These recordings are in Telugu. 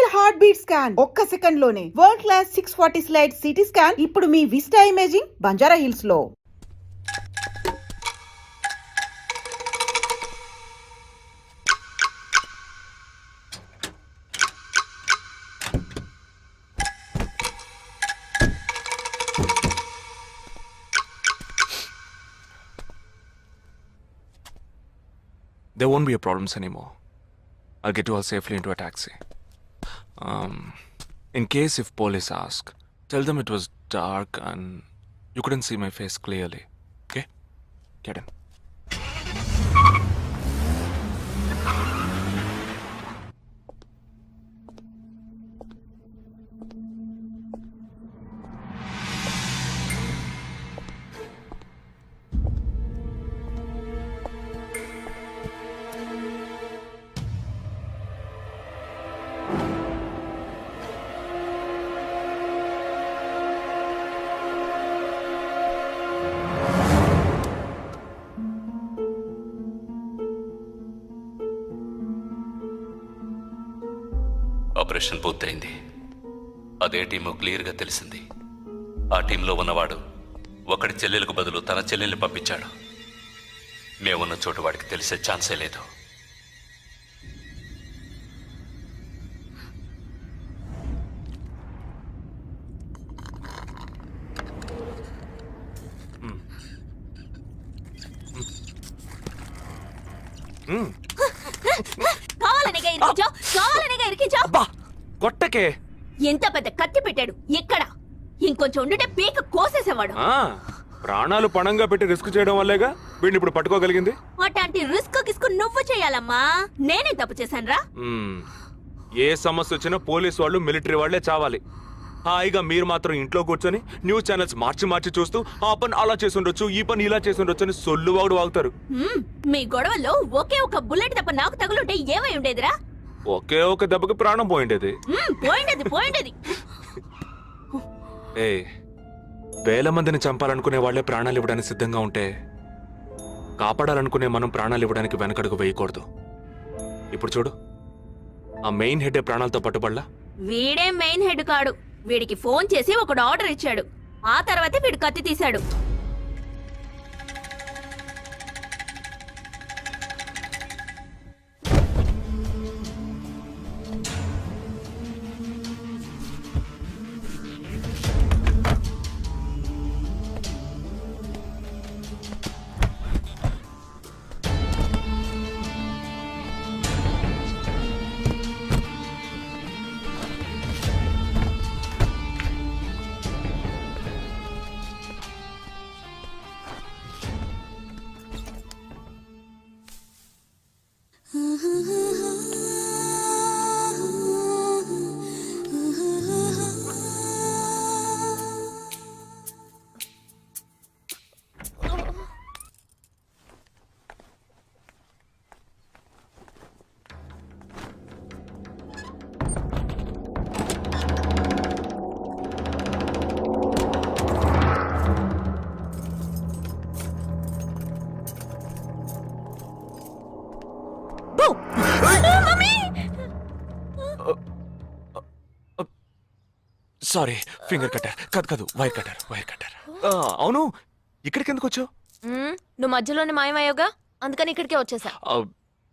డిజిటల్ హార్ట్ బీట్ స్కాన్ ఒక్క సెకండ్ లోనే world class 640 slide CT scan ఇప్పుడు మీ విస్టా ఇమేజింగ్ బంజారా హిల్స్ లో. There won't be a problems anymore. I'll get you all safely into a taxi. In case if police ask, tell them it was dark and you couldn't see my face clearly. Okay? Get in. Operation పూర్తయింది. అదే టీము క్లియర్గా తెలిసింది. ఆ టీంలో ఉన్నవాడు ఒకడి చెల్లెలకు బదులు తన చెల్లెల్ని పంపించాడు. మేమున్న చోటు వాడికి తెలిసే ఛాన్సే లేదు. కొట్టకే ఎంత పెద్ద కత్తి పెట్టాడు. ఎక్కడ ఇంకొంచెం ఉండుంటే పీక కోసేసేవాడు. ప్రాణాలు పణంగా పెట్టి రిస్క్ చేయడం వల్లేగా వీడిని ఇప్పుడు పట్టుకోగలిగింది. అట్లాంటి రిస్క్ కిస్క్ నువ్వు చేయాలమ్మా. నేనే తప్పు చేశానురా. ఏ సమస్య వచ్చినా పోలీసు వాళ్ళు మిలిటరీ వాళ్లే చావాలి. హాయిగా మీరు మాత్రం ఇంట్లో కూర్చొని న్యూస్ ఛానల్స్ మార్చి మార్చి చూస్తూ ఆ పని అలా చేసి ఉండొచ్చు, ఈ పని ఇలా చేసి ఉండొచ్చు అని సొల్లు వాగుడు వాగుతారు. మీ గొడవల్లో ఒకే ఒక బుల్లెట్ తప్ప నాకు తగులుంటే ఏమై ఉండేదిరా? ఒకే ఒక దెబ్బకి ప్రాణం పోయిండేది. పోయిండేది. వేల మందిని చంపాలనుకునే వాళ్లే ప్రాణాలు ఇవ్వడానికి సిద్ధంగా ఉంటే కాపాడాలనుకునే మనం ప్రాణాలు ఇవ్వడానికి వెనకడుగు వేయకూడదు. ఇప్పుడు చూడు, ఆ మెయిన్ హెడ్ ప్రాణాలతో పట్టుబడలా. వీడే మెయిన్ హెడ్ కాడు. వీడికి ఫోన్ చేసి ఒకడు ఆర్డర్ ఇచ్చాడు. ఆ తర్వాతే వీడు కత్తి తీశాడు. సారీ, ఫింగర్ కట్టర్ కాదు వైర్ కట్టర్. అవును, ఇక్కడికి ఎందుకు వచ్చావు? నువ్వు మధ్యలోనే మాయమయ్యోగా, అందుకని ఇక్కడికే వచ్చేసా.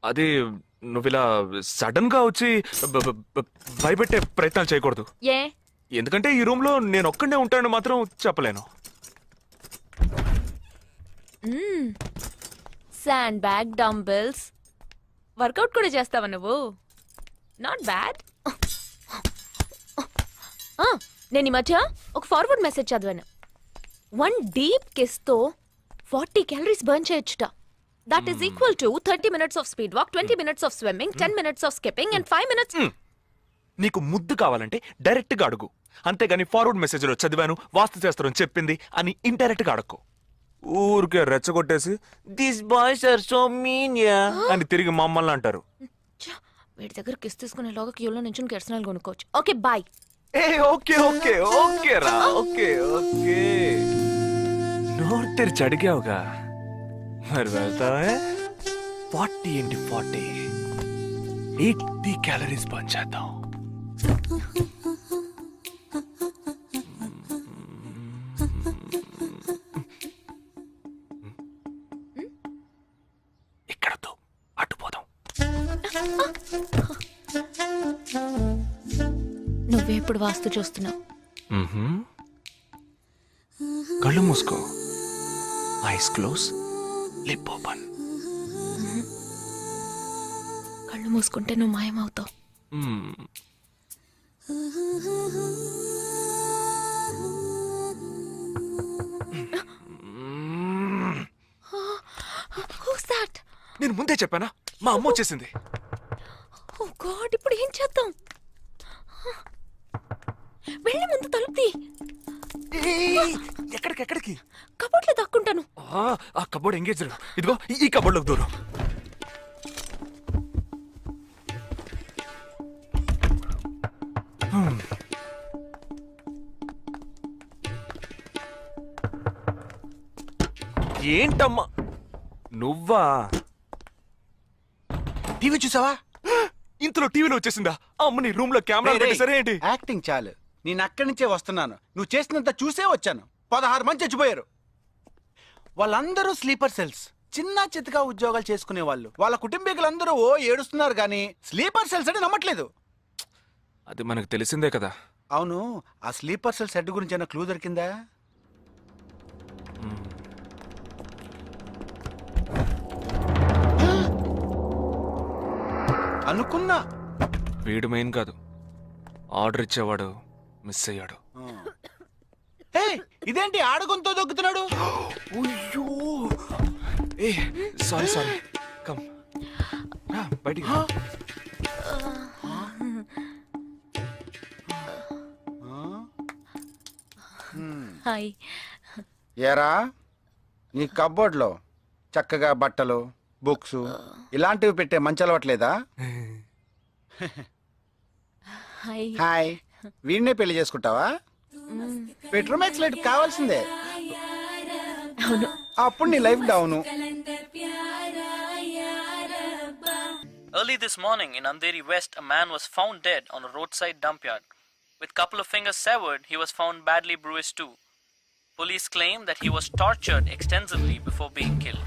అది నువ్వు ఇలా సడన్ గా వచ్చి భయపెట్టే ప్రయత్నాలు చేయకూడదు. ఏ? ఎందుకంటే ఈ రూమ్ లో నేను ఒక్కడే ఉంటానని మాత్రం చెప్పలేను. శాండ్ బ్యాగ్, డంబెల్స్, వర్కౌట్ కూడా చేస్తావా నువ్వు? Not bad. నేను ఈ మధ్య ఒక ఫార్వర్డ్ మెసేజ్ చదివాను. 1 డీప్ కిస్ తో 40 క్యాలరీస్ బర్న్ చేయొచ్చుట. That is equal to 30 minutes of speed walk, 20 minutes of swimming, 10 minutes of skipping and 5 minutes. నీకు ముద్దు కావాలంటే డైరెక్ట్ గా అడుగు, అంతేగాని ఫార్వర్డ్ మెసేజ్ లో చదివాను, వాస్తు శాస్త్రం చెప్పింది అని ఇండైరెక్ట్ గా అడక్కు. ఊరికే రెచ్చగొట్టేసి this boys are so mean అని తిరిగి మమ్మల్ని అంటారు. వీడి దగ్గర కిస్ తీసుకునేలాగా క్యూలో నుంచి కెర్సనాలు కొనుక్కోవచ్చు. Okay boy. ఓకే రా, ఓకే. నోరు తెరిచి అడిగావుగా, మరి వెళ్తావే? 40 into 40 80 క్యాలరీస్ బర్న్ చేద్దాం. ఇక్కడొద్దు, అటు పోదాం. నువ్వే ఇప్పుడు వాస్తు చూస్తున్నావు. మ్మ్హ్మ్. కళ్ళు మూసుకో, ఐస్ క్లోజ్, లిప్ ఓపెన్. కళ్ళు మూసుకుంటే నువ్వు మాయమవుతావు. Who's that? నేను ముందే చెప్పానా, మా అమ్మ వచ్చేసింది. Oh God, ఇప్పుడు ఏం చేద్దాం? వెళ్ళి ముందు తలుపు తీ. ఏయ్, ఎక్కడికి? కబోర్డ్లో దాక్కుంటాను. ఆ కబోర్డ్ ఎంగేజ్. ఇదిగో ఈ కబోర్డ్లోకి దూరం. ఏంటమ్మా నువ్వా? టీవీ చూసావా? ఇంతలో టీవీలో వచ్చేసిందా? అమ్మని రూమ్ లో కెమెరా పెట్టేసరే ఏంటి? యాక్టింగ్ చాలు. నేను అక్కడి నుంచే వస్తున్నాను. నువ్వు చేసినంత చూసే వచ్చాను. 16 మంది చచ్చిపోయారు. వాళ్ళందరూ స్లీపర్ సెల్స్, చిన్న చితగా ఉద్యోగాలు చేసుకునే వాళ్ళు. వాళ్ళ కుటుంబీకులందరూ ఏడుస్తున్నారు కానీ స్లీపర్ సెల్స్ అని నమ్మట్లేదు. అది మనకు తెలిసిందే కదా. అవును, ఆ స్లీపర్ సెల్స్ హెడ్ గురించి ఏమైనా క్లూ దొరికిందా? అనుకున్నా. వీడు మెయిన్ కాదు, ఆర్డర్ ఇచ్చేవాడు మిస్ అయ్యాడు. హే, ఇదేంటి ఆడగొంతో దొక్కుతున్నాడు? ఏ సారీ కమ్ బయటికి రా. హాయ్. ఏరా, నీ కబ్బోర్డ్లో చక్కగా బట్టలు, బుక్స్ ఇలాంటివి పెట్టే మంచి అలవాట్లేదా? హాయ్. హాయ్, వీడినే పెళ్లి చేసుకుంటావా? బెడ్రూమ్ ఎక్స్లైట్ కావాల్సిందే. అవును. అప్పుడు నీ life down. Early this morning in Andheri West, a man was found dead on a roadside dump yard. With couple of fingers severed, he was found badly bruised too. Police claim that he was tortured extensively before being killed.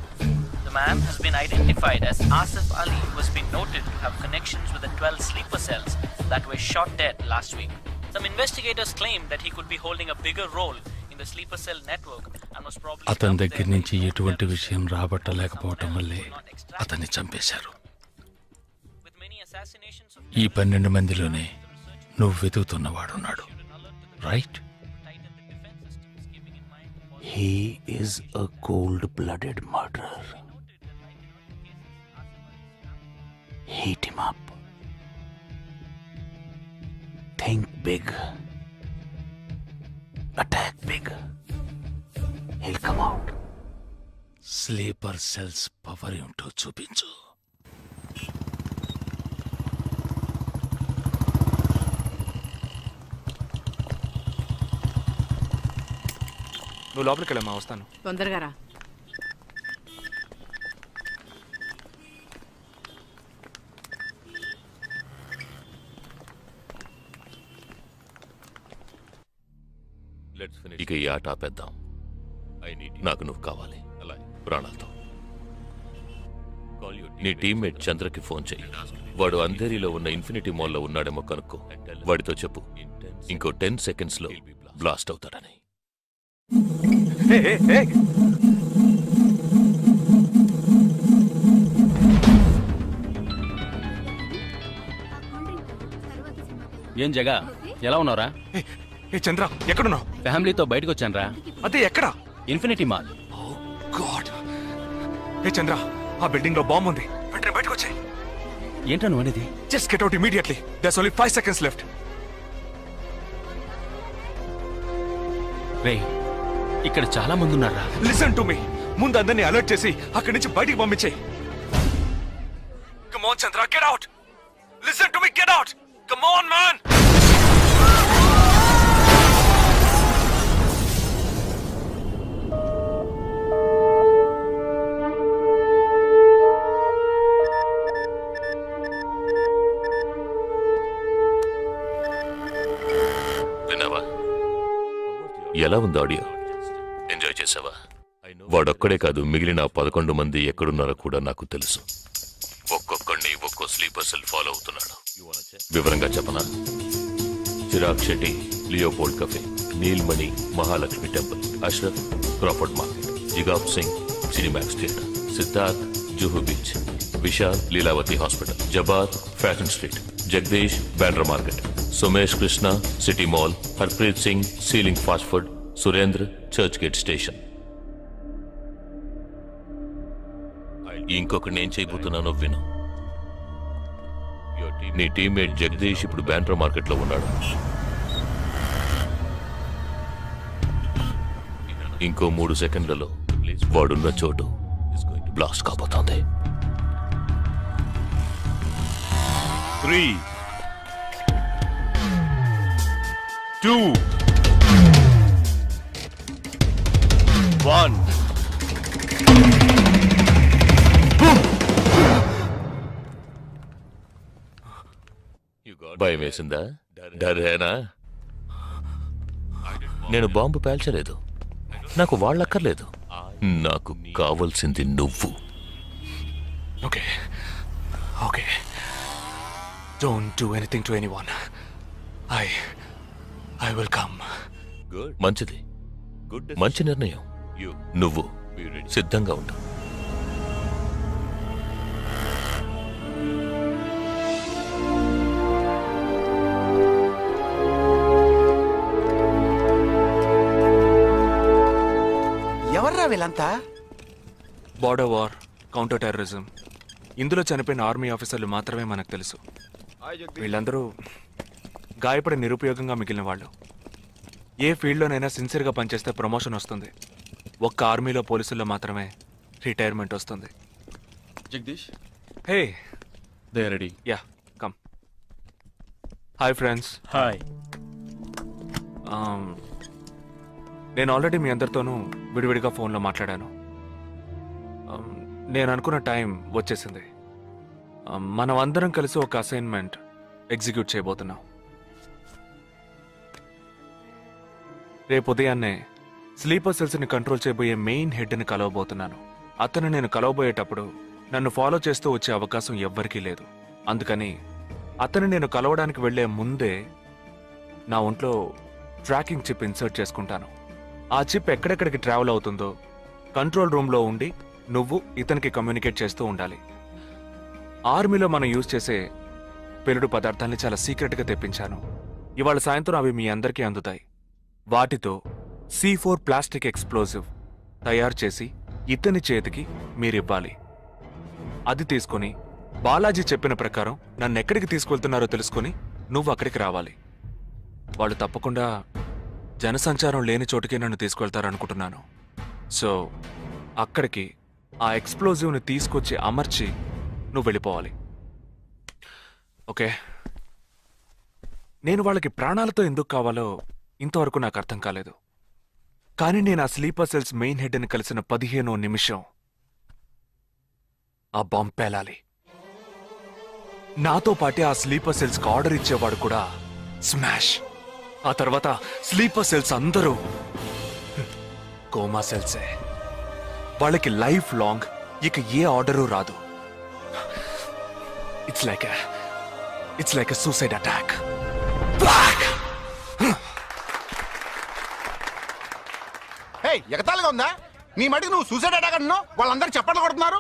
The man has been identified as Asif Ali, who has been noted to have connections with the 12 sleeper cells that were shot dead last week. Some investigators claim that he could be holding a bigger role in the sleeper cell network and was probably అతని దగ్గర నుంచి ఎటువంటి విషయం రాబట్టలేకపోవటం వల్లే అతన్ని చంపేశారు. with many assassinations of ఈ 12 మందిలోనే నువ్వు వెతుకుతున్నవాడున్నాడు, right? He is a cold-blooded murderer. Heat him up. Think big. Attack big. He'll come out. Sleeper cells power ఏమిటో చూపించు. నువ్వు లోపలికి వెళ్ళమ్మా, వస్తాను. తొందరగా రా. ఇక ఈ ఆట ఆపేద్దాం. నాకు నువ్వు కావాలి, ప్రాణాలతో. నీ టీమ్మేట్ చంద్రకి ఫోన్ చెయ్యి. వాడు అంధేరిలో ఉన్న ఇన్ఫినిటీ మాల్లో ఉన్నాడేమో కనుక్కో. వాడితో చెప్పు ఇంకో 10 seconds లో బ్లాస్ట్ అవుతాడని. ఏం జగా, ఎలా ఉన్నారా? ఏ చంద్ర, ఎక్కడున్నావు? ఫ్యామిలీతో బయటకు వచ్చానరా. అదే ఎక్కడ? Infinity mall. గాడ్. ఏ చంద్ర, ఆ బిల్డింగ్ లో బాంబు ఉంది. వెంటనే బయటకు వచ్చాయి. ఏంటా నువ్వు అనేది? Just get out immediately. There's only 5 seconds left. రే, ఇక్కడ చాలా మంది ఉన్నారా. Listen to me. ముందు అందరినీ అలర్ట్ చేసి అక్కడి నుంచి బయటికి పంపించేయి. Come on Chandra, get out. Listen to me, get out. Come on man. ఎలా ఉంది ఆడియో? ఎంజాయ్ చేసావా? వాడొక్కడే కాదు, మిగిలిన 11 మంది ఎక్కడున్నారో కూడా నాకు తెలుసు. ఒక్కొక్కడిని ఒక్కో స్లీపర్ సెల్ ఫాలో అవుతున్నాడు. వివరంగా చెప్పనా? Chirag Shetty, Leopold cafe, Neelmani, Mahalakshmi temple, Ashraf, Crawford market, జిగాబ్ Singh, Cinemax theatre, Siddharth, Juhu beach, Vishal, Lilavati hospital, జబాద్, fashion street, Jagadish, Bandra market, Sumesh Krishna, city mall, Harpreet Singh, ceiling fast food, Surendra, Churchgate station. ఇంకొకటి నేను చేయబోతున్నానో విను. నీ టీమ్మేట్ జగదీష్ ఇప్పుడు బ్యాండ్రా మార్కెట్ లో ఉన్నాడు. ఇంకో 3 సెకండ్లలో వాడున్న చోటు బ్లాస్ట్ కాబోతోంది. 3, 2, 1. భయం వేసిందా? డరేనా? నేను బాంబు పేల్చలేదు. నాకు వాళ్ళక్కర్లేదు. నాకు కావలసింది నువ్వు. Okay okay, don't do anything to anyone. I will come. మంచిది, మంచి నిర్ణయం. నువ్వు సిద్ధంగా ఉండు. ఎవర్రా వీళ్ళంతా? బార్డర్ వార్, కౌంటర్ టెర్రరిజం, ఇందులో చనిపోయిన ఆర్మీ ఆఫీసర్లు మాత్రమే మనకు తెలుసు. వీళ్ళందరూ గాయపడి నిరుపయోగంగా మిగిలిన వాళ్ళు. ఏ ఫీల్డ్లోనైనా సిన్సియర్గా పనిచేస్తే ప్రమోషన్ వస్తుంది. ఒక్క ఆర్మీలో పోలీసుల్లో మాత్రమే రిటైర్మెంట్ వస్తుంది. Jagadish, hey, they ready. Ya, come. Hi friends. Hi. నేను ఆల్రెడీ మీ అందరితోనూ విడివిడిగా ఫోన్లో మాట్లాడాను. నేను అనుకున్న టైం వచ్చేసింది. మనం అందరం కలిసి ఒక అసైన్మెంట్ ఎగ్జిక్యూట్ చేయబోతున్నాం. రేపు ఉదయాన్నే స్లీపర్ సెల్స్ని కంట్రోల్ చేయబోయే మెయిన్ హెడ్ని కలవబోతున్నాను. అతను నేను కలవబోయేటప్పుడు నన్ను ఫాలో చేస్తూ వచ్చే అవకాశం ఎవ్వరికీ లేదు. అందుకని అతను నేను కలవడానికి వెళ్లే ముందే నా ఒంట్లో ట్రాకింగ్ చిప్ ఇన్సర్ట్ చేసుకుంటాను. ఆ చిప్ ఎక్కడెక్కడికి ట్రావెల్ అవుతుందో కంట్రోల్ రూమ్లో ఉండి నువ్వు ఇతనికి కమ్యూనికేట్ చేస్తూ ఉండాలి. ఆర్మీలో మనం యూజ్ చేసే పెలుడు పదార్థాన్ని చాలా సీక్రెట్గా తెప్పించాను. ఇవాళ సాయంత్రం అవి మీ అందరికీ అందుతాయి. వాటితో C4 ప్లాస్టిక్ ఎక్స్ప్లోజివ్ తయారు చేసి ఇతని చేతికి మీరివ్వాలి. అది తీసుకుని బాలాజీ చెప్పిన ప్రకారం నన్ను ఎక్కడికి తీసుకెళ్తున్నారో తెలుసుకుని నువ్వు అక్కడికి రావాలి. వాళ్ళు తప్పకుండా జనసంచారం లేని చోటుకి నన్ను తీసుకెళ్తారనుకుంటున్నాను. సో అక్కడికి ఆ ఎక్స్ప్లోజివ్ని తీసుకొచ్చి అమర్చి నువ్వు వెళ్ళిపోవాలి. ఓకే? నేను వాళ్ళకి ప్రాణాలతో ఎందుకు కావాలో ఇంతవరకు నాకు అర్థం కాలేదు. కానీ నేను ఆ స్లీపర్ సెల్స్ మెయిన్ హెడ్ని కలిసిన 15వ నిమిషం ఆ బాంబ్ పేలాలి. నాతో పాటే ఆ స్లీపర్ సెల్స్కి ఆర్డర్ ఇచ్చేవాడు కూడా స్మాష్. ఆ తర్వాత స్లీపర్ సెల్స్ అందరూ కోమా సెల్సే. వాళ్ళకి లైఫ్ లాంగ్ ఇక ఏ ఆర్డరు రాదు. It's like a suicide attack. ఎగతాళిగా ఉందా? నీ మడికి నువ్వు సూసైడ్ అటాక్ అంటున్నావు, వాళ్ళందరూ చప్పట్లు కొడుతున్నారు.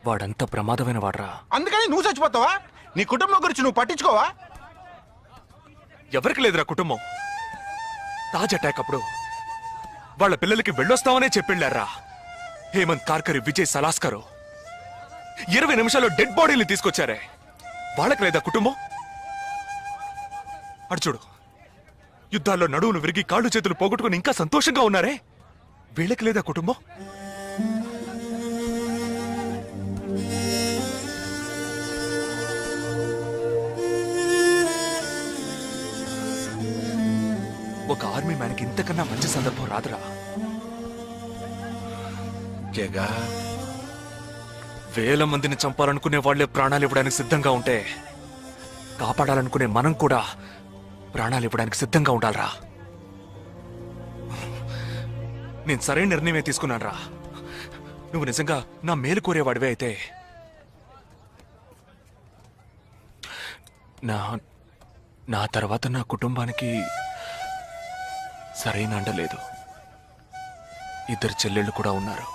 వాడంత ప్రమాదమైన వాడ్రా. అందుకని నువ్వు చచ్చిపోతావా? నీ కుటుంబం గురించి నువ్వు పట్టించుకోవా? ఎవరికి లేదురా కుటుంబం. తాజ్ అటాక్ అప్పుడు వాళ్ళ పిల్లలకి వెళ్ళొస్తామనే చెప్పిళ్ళారా. హేమంత్ కార్కరి, విజయ్ సలాస్కరు 20 నిమిషాల్లో డెడ్ బాడీని తీసుకొచ్చారే. వాళ్ళకి లేదా కుటుంబం? అడు చూడు, యుద్ధాల్లో నడువులు విరిగి కాళ్ళు చేతులు పోగొట్టుకుని ఇంకా సంతోషంగా ఉన్నారే. వీళ్ళకి లేదా కుటుంబం? ఒక ఆర్మీ మ్యాన్కి ఇంతకన్నా మంచి సందర్భం రాదురా. జగా, వేల మందిని చంపాలనుకునే వాళ్లే ప్రాణాలు ఇవ్వడానికి సిద్ధంగా ఉంటే కాపాడాలనుకునే మనం కూడా ప్రాణాలు ఇవ్వడానికి సిద్ధంగా ఉండాలరా. నేను సరైన నిర్ణయమే తీసుకున్నాను రా. నువ్వు నిజంగా నా మేలు కోరేవాడివే అయితే నా నా తర్వాత నా కుటుంబానికి సరైన అండ లేదు. 2 చెల్లెళ్ళు కూడా ఉన్నారు.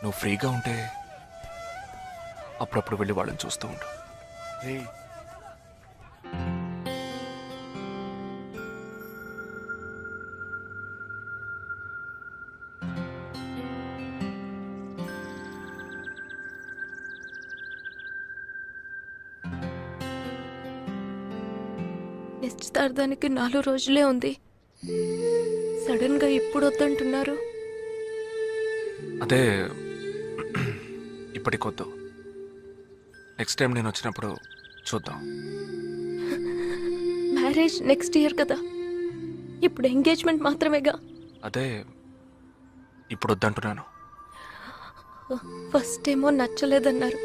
నువ్వు ఫ్రీగా ఉంటే అప్పుడప్పుడు వెళ్ళి వాళ్ళని చూస్తూ ఉండు. నిశ్చితార్థానికి 4 రోజులే ఉంది. సడన్ గా ఇప్పుడు వద్దంటున్నారు. అదే ఇప్పటికొద్దు. నెక్స్ట్ టైం నేను వచ్చినప్పుడు చూద్దాం. మ్యారేజ్ నెక్స్ట్ ఇయర్ కదా, ఇప్పుడు ఎంగేజ్మెంట్ మాత్రమేగా. అదే ఇప్పుడు వద్దంటున్నాను. ఫస్ట్ ఏమో నచ్చలేదన్నారు,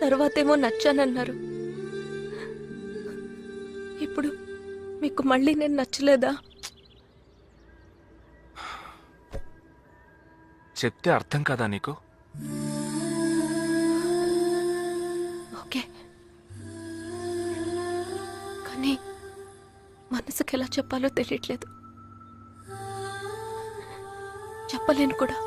తర్వాతేమో నచ్చానన్నారు. ఇప్పుడు మీకు మళ్ళీ నేను నచ్చలేదా? చెప్తే అర్థం కాదా నీకు? ఓకే, కానీ మనసుకి ఎలా చెప్పాలో తెలియట్లేదు. చెప్పలేను కూడా.